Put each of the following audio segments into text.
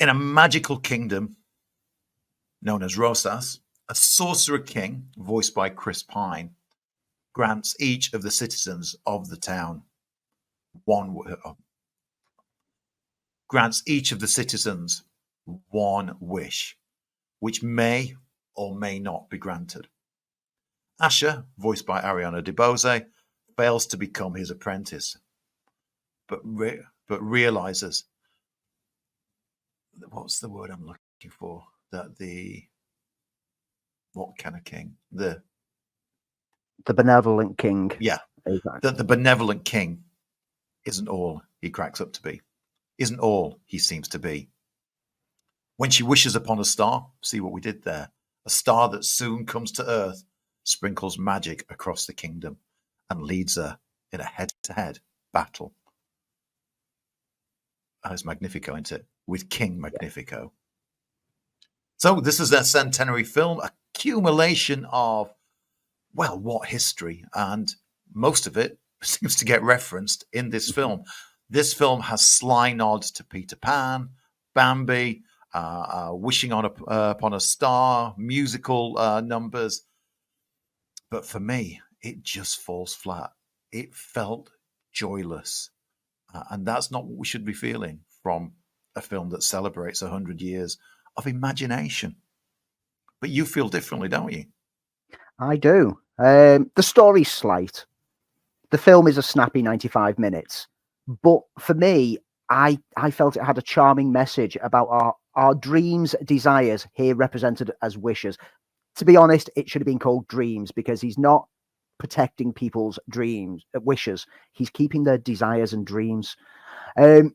In a magical kingdom known as Rosas, a sorcerer king, voiced by Chris Pine, grants each of the citizens of the town one grants each of the citizens one wish, which may or may not be granted. Asher, voiced by Ariana DeBose, fails to become his apprentice, but realizes, what's the word I'm looking for? What kind of king? The benevolent king. Yeah, exactly. That the benevolent king isn't all he cracks up to be, isn't all he seems to be. When she wishes upon a star, see what we did there, a star that soon comes to earth, sprinkles magic across the kingdom and leads her in a head-to-head battle. It's Magnifico, isn't it? With King Magnifico. So this is a centenary film, accumulation of, well, what history? And most of it seems to get referenced in this film. This film has sly nods to Peter Pan, Bambi, Wishing upon a Star, musical numbers. But for me, it just falls flat. It felt joyless. And that's not what we should be feeling from a film that celebrates 100 years of imagination. But you feel differently, don't you? I do. The story's slight. The film is a snappy 95 minutes. But for me, I felt it had a charming message about our dreams, desires, here represented as wishes. To be honest, it should have been called dreams, because he's not protecting people's dreams, wishes. He's keeping their desires and dreams. They're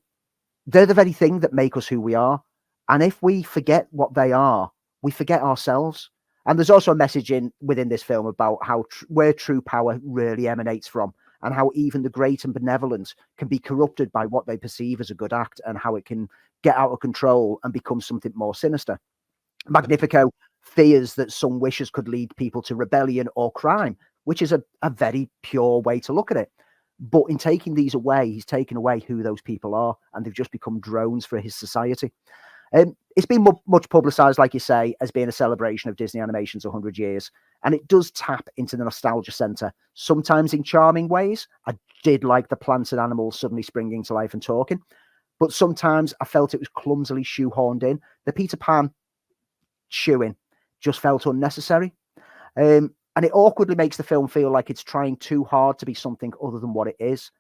the very thing that make us who we are. And if we forget what they are, we forget ourselves. And there's also a message within this film about where true power really emanates from, and how even the great and benevolent can be corrupted by what they perceive as a good act, and how it can get out of control and become something more sinister. Magnifico fears that some wishes could lead people to rebellion or crime, which is a very pure way to look at it. But in taking these away, he's taken away who those people are, and they've just become drones for his society. It's been much publicized, like you say, as being a celebration of Disney Animation's 100 years. And it does tap into the nostalgia center, sometimes in charming ways. I did like the plants and animals suddenly springing to life and talking. But sometimes I felt it was clumsily shoehorned in. The Peter Pan chewing just felt unnecessary. And it awkwardly makes the film feel like it's trying too hard to be something other than what it is.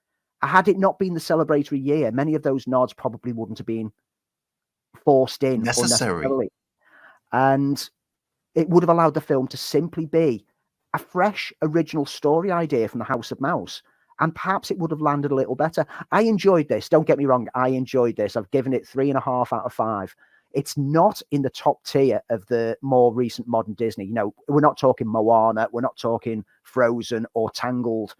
Had it not been the celebratory year, many of those nods probably wouldn't have been forced in unnecessarily. And it would have allowed the film to simply be a fresh, original story idea from the House of Mouse. And perhaps it would have landed a little better. I enjoyed this. Don't get me wrong. I enjoyed this. I've given it 3.5 out of 5. It's not in the top tier of the more recent modern Disney. You know, we're not talking Moana. We're not talking Frozen or Tangled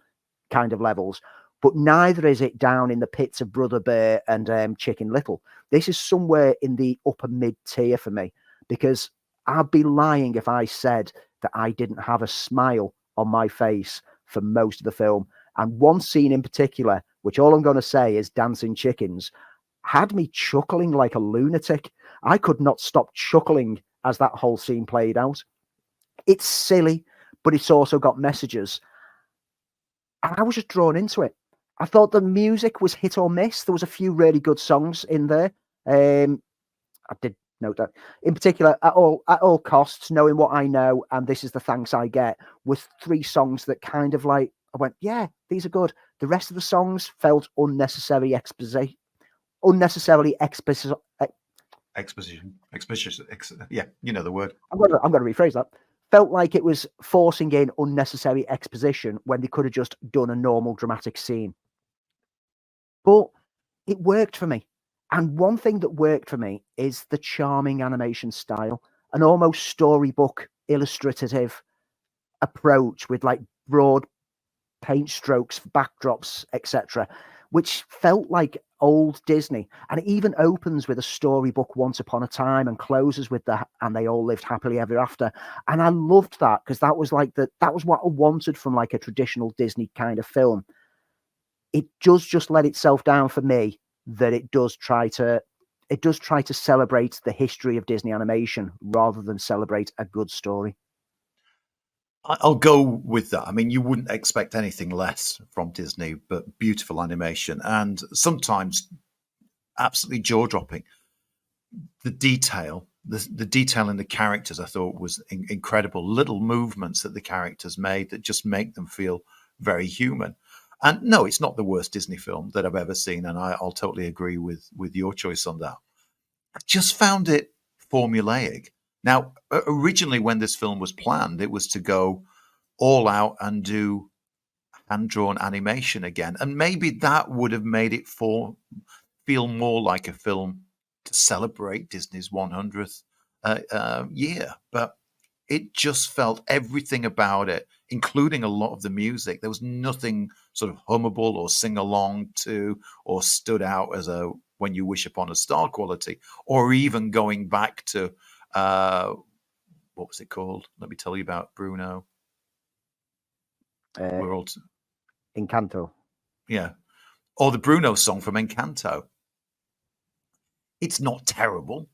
kind of levels. But neither is it down in the pits of Brother Bear and Chicken Little. This is somewhere in the upper mid-tier for me, because I'd be lying if I said that I didn't have a smile on my face for most of the film. And one scene in particular, which all I'm going to say is Dancing Chickens, had me chuckling like a lunatic. I could not stop chuckling as that whole scene played out. It's silly, but it's also got messages. And I was just drawn into it. I thought the music was hit or miss. There was a few really good songs in there. I did note that. In particular, at all costs, knowing what I know, and this is the thanks I get, was 3 songs that kind of like, I went, yeah, these are good. The rest of the songs felt unnecessarily exposition. Yeah, you know the word. I'm going to rephrase that. Felt like it was forcing in unnecessary exposition when they could have just done a normal dramatic scene. But it worked for me. And one thing that worked for me is the charming animation style, an almost storybook illustrative approach with like broad paint strokes, backdrops, etc., which felt like old Disney. And it even opens with a storybook Once Upon a Time and closes with and they all lived happily ever after. And I loved that, because that was like that was what I wanted from like a traditional Disney kind of film. It does just let itself down for me that it does try to it does try to celebrate the history of Disney animation rather than celebrate a good story. I'll go with that. I mean, you wouldn't expect anything less from Disney, but beautiful animation and sometimes absolutely jaw-dropping. The detail, the detail in the characters, I thought was incredible. Little movements that the characters made that just make them feel very human. And no, it's not the worst Disney film that I've ever seen, and I'll totally agree with your choice on that. I just found it formulaic. Now, originally, when this film was planned, it was to go all out and do hand-drawn animation again, and maybe that would have made it feel more like a film to celebrate Disney's 100th year. But it just felt everything about it, including a lot of the music. There was nothing sort of hummable or sing along to or stood out as a When You Wish Upon a Star quality, or even going back to what was it called? Let me tell you about Bruno. We're all Encanto. Yeah. Or the Bruno song from Encanto. It's not terrible.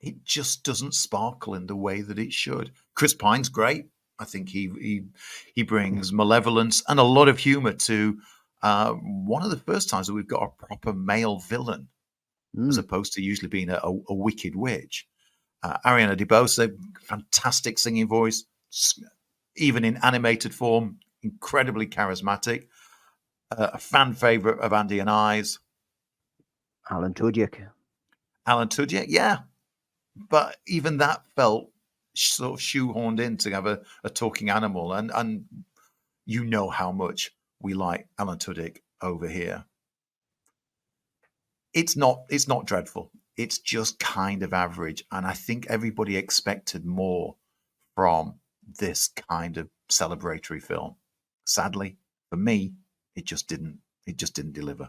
It just doesn't sparkle in the way that it should. Chris Pine's great. I think he brings malevolence and a lot of humor to one of the first times that we've got a proper male villain, as opposed to usually being a wicked witch. Ariana DeBose, fantastic singing voice, even in animated form, incredibly charismatic. A fan favorite of Andy and I's. Alan Tudyk, yeah. But even that felt sort of shoehorned in to have a talking animal. And you know how much we like Alan Tudyk over here. It's not dreadful. It's just kind of average. And I think everybody expected more from this kind of celebratory film. Sadly, for me, it just didn't deliver.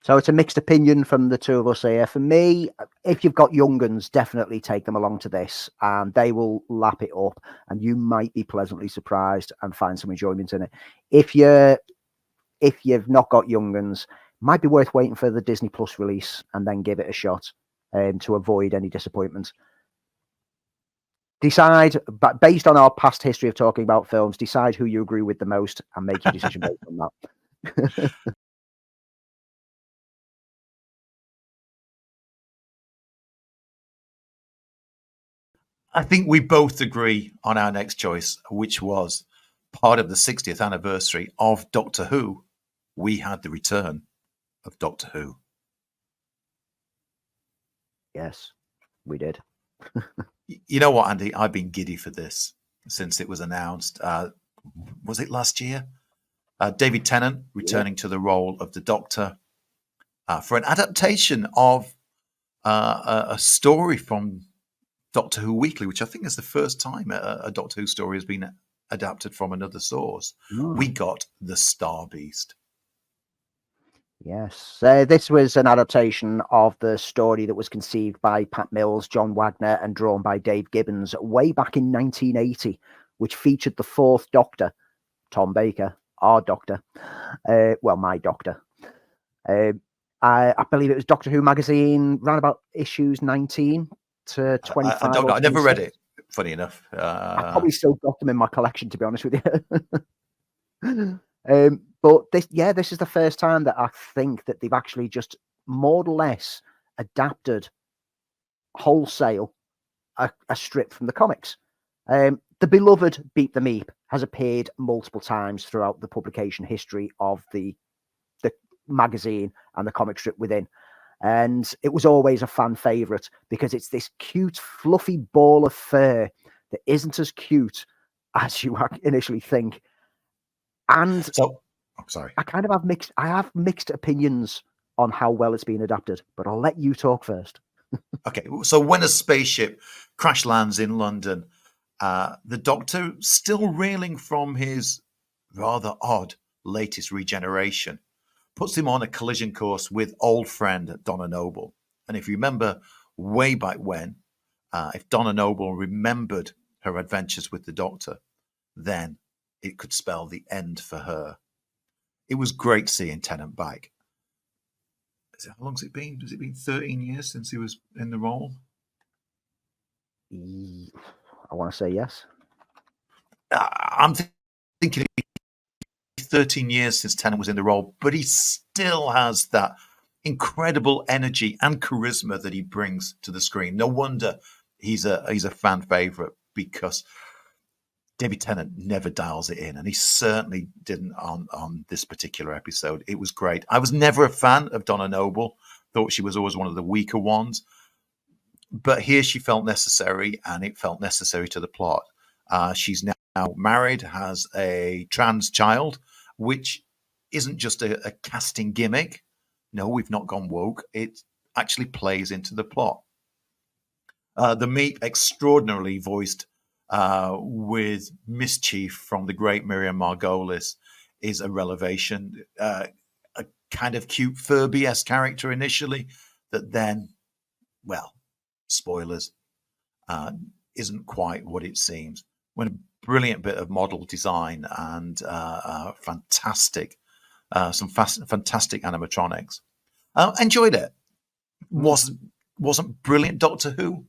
So it's a mixed opinion from the two of us here. For me, if you've got young uns, definitely take them along to this and they will lap it up and you might be pleasantly surprised and find some enjoyment in it. If you've not got young uns, might be worth waiting for the Disney Plus release and then give it a shot to avoid any disappointment. Decide, but based on our past history of talking about films, decide who you agree with the most and make your decision based on that. I think we both agree on our next choice, which was part of the 60th anniversary of Doctor Who. We had the return of Doctor Who. Yes, we did. You know what, Andy? I've been giddy for this since it was announced. Was it last year? David Tennant returning to the role of the Doctor for an adaptation of a story from Doctor Who Weekly, which I think is the first time a Doctor Who story has been adapted from another source. We got The Star Beast. Yes, this was an adaptation of the story that was conceived by Pat Mills, John Wagner, and drawn by Dave Gibbons way back in 1980, which featured the fourth Doctor, Tom Baker, our Doctor. Well, my Doctor. I believe it was Doctor Who magazine, around about issues 19 to 25. I don't know. I never read it, funny enough. I've probably still got them in my collection, to be honest with you. But this is the first time that I think that they've actually just more or less adapted wholesale a strip from the comics. The beloved Beat the Meep has appeared multiple times throughout the publication history of the magazine and the comic strip within. And it was always a fan favorite because it's this cute, fluffy ball of fur that isn't as cute as you initially think. And so, sorry, I have mixed opinions on how well it's been adapted, but I'll let you talk first. Okay, so when a spaceship crash lands in London, the Doctor, still reeling from his rather odd latest regeneration, puts him on a collision course with old friend Donna Noble. And if you remember way back when, if Donna Noble remembered her adventures with the Doctor, then it could spell the end for her. It was great seeing Tennant back. how long's it been? Has it been 13 years since he was in the role? I want to say yes. I'm thinking 13 years since Tennant was in the role, but he still has that incredible energy and charisma that he brings to the screen. No wonder he's a fan favorite, because David Tennant never dials it in, and he certainly didn't on this particular episode. It was great. I was never a fan of Donna Noble. Thought she was always one of the weaker ones, but here she felt necessary, and it felt necessary to the plot. She's now married, has a trans child, which isn't just a casting gimmick. No, we've not gone woke. It actually plays into the plot. The Meep, extraordinarily voiced with mischief from the great Miriam Margolyes, is a revelation. A kind of cute Furby-esque character initially, that then, well, spoilers, isn't quite what it seems. When a brilliant bit of model design and fantastic, fantastic animatronics. Enjoyed it. Wasn't brilliant Doctor Who.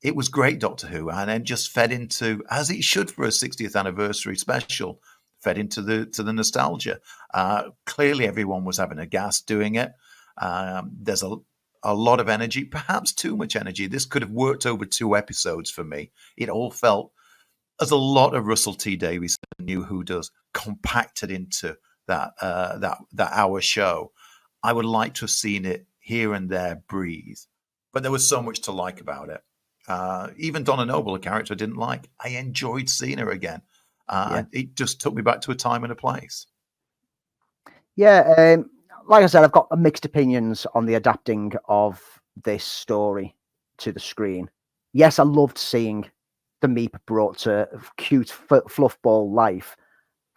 It was great Doctor Who, and then just fed into, as it should for a 60th anniversary special, fed into the nostalgia. Clearly, everyone was having a gas doing it. There's a lot of energy, perhaps too much energy. This could have worked over 2 episodes for me. It all felt as a lot of Russell T Davies New Who does, compacted into that hour show. I would like to have seen it here and there breathe, but there was so much to like about it. Even Donna Noble, a character I didn't like, I enjoyed seeing her again. It just took me back to a time and a place. Yeah, like I said, I've got mixed opinions on the adapting of this story to the screen. Yes, I loved seeing the Meep brought to cute fluffball life,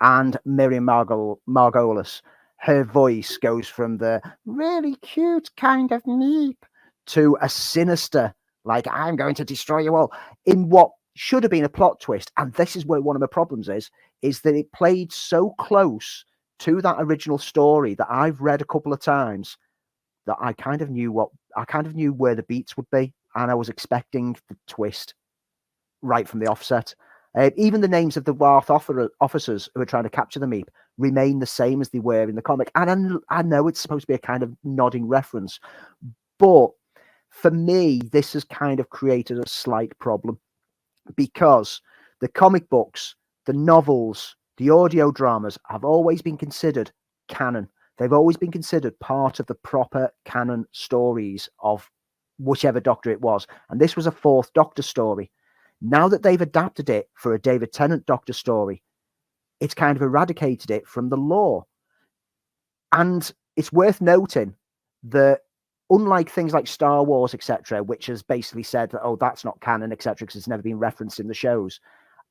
and Miriam Margolyes, her voice goes from the really cute kind of Meep to a sinister, like, I'm going to destroy you all, in what should have been a plot twist. And this is where one of the problems is that it played so close to that original story that I've read a couple of times, that I kind of knew where the beats would be, and I was expecting the twist right from the offset. Even the names of the Warth officers who are trying to capture the Meep remain the same as they were in the comic. And I know it's supposed to be a kind of nodding reference, but for me, this has kind of created a slight problem, because the comic books, the novels, the audio dramas have always been considered canon. They've always been considered part of the proper canon stories of whichever Doctor it was. And this was a 4th Doctor story. Now that they've adapted it for a David Tennant Doctor story, it's kind of eradicated it from the lore. And it's worth noting that, unlike things like Star Wars, etc., which has basically said that, oh, that's not canon, etc., because it's never been referenced in the shows,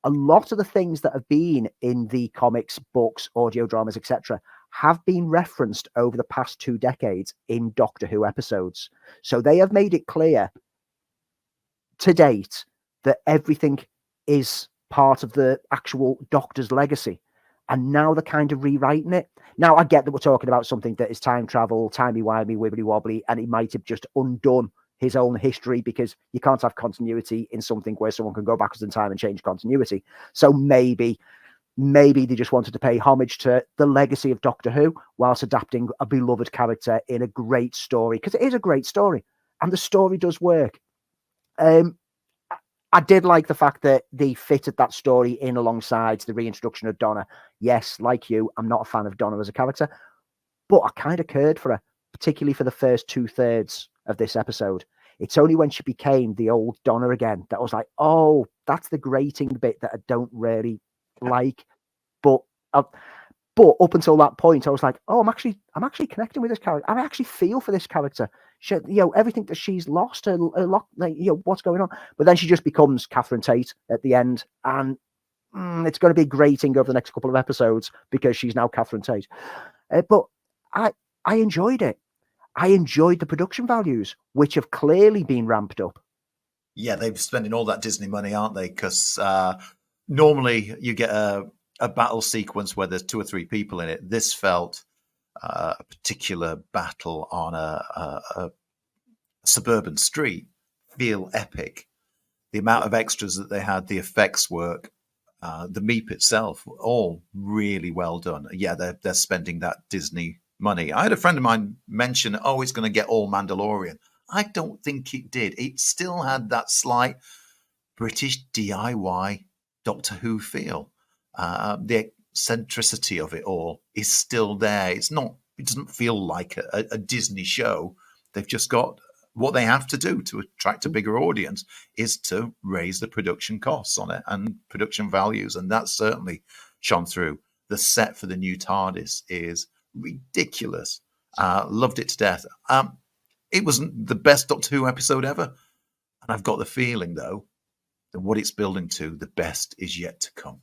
a lot of the things that have been in the comics, books, audio dramas, etc., have been referenced over the past 2 decades in Doctor Who episodes. So they have made it clear to date that everything is part of the actual Doctor's legacy. And now they're kind of rewriting it. Now, I get that we're talking about something that is time travel, timey-wimey, wibbly-wobbly, and it might have just undone his own history, because you can't have continuity in something where someone can go backwards in time and change continuity. So maybe they just wanted to pay homage to the legacy of Doctor Who whilst adapting a beloved character in a great story, because it is a great story, and the story does work. I did like the fact that they fitted that story in alongside the reintroduction of Donna. Yes, like you, I'm not a fan of Donna as a character, but I kind of cared for her, particularly for the first 2/3 of this episode. It's only when she became the old Donna again that I was like, oh, that's the grating bit that I don't really like. But up until that point, I was like, oh, I'm actually connecting with this character. I actually feel for this character. She, everything that she's lost, a lot, like, what's going on. But then she just becomes Catherine Tate at the end, and it's going to be grating over the next couple of episodes because she's now Catherine Tate. But I enjoyed it. I enjoyed the production values, which have clearly been ramped up. Yeah, they're spending all that Disney money, aren't they? Because normally you get a battle sequence where there's 2 or 3 people in it. This felt a particular battle on a suburban street feel epic. The amount of extras that they had, the effects work, the meep itself, all really well done. Yeah, they're spending that Disney money. I had a friend of mine mention, oh, it's going to get all Mandalorian. I don't think it did. It still had that slight British DIY Doctor Who feel. The eccentricity of it all is still there. It doesn't feel like a Disney show. They've just got what they have to do to attract a bigger audience is to raise the production costs on it and production values. And that's certainly shone through. The set for the new TARDIS is ridiculous. Loved it to death. It wasn't the best Doctor Who episode ever. And I've got the feeling, though, that what it's building to, the best is yet to come.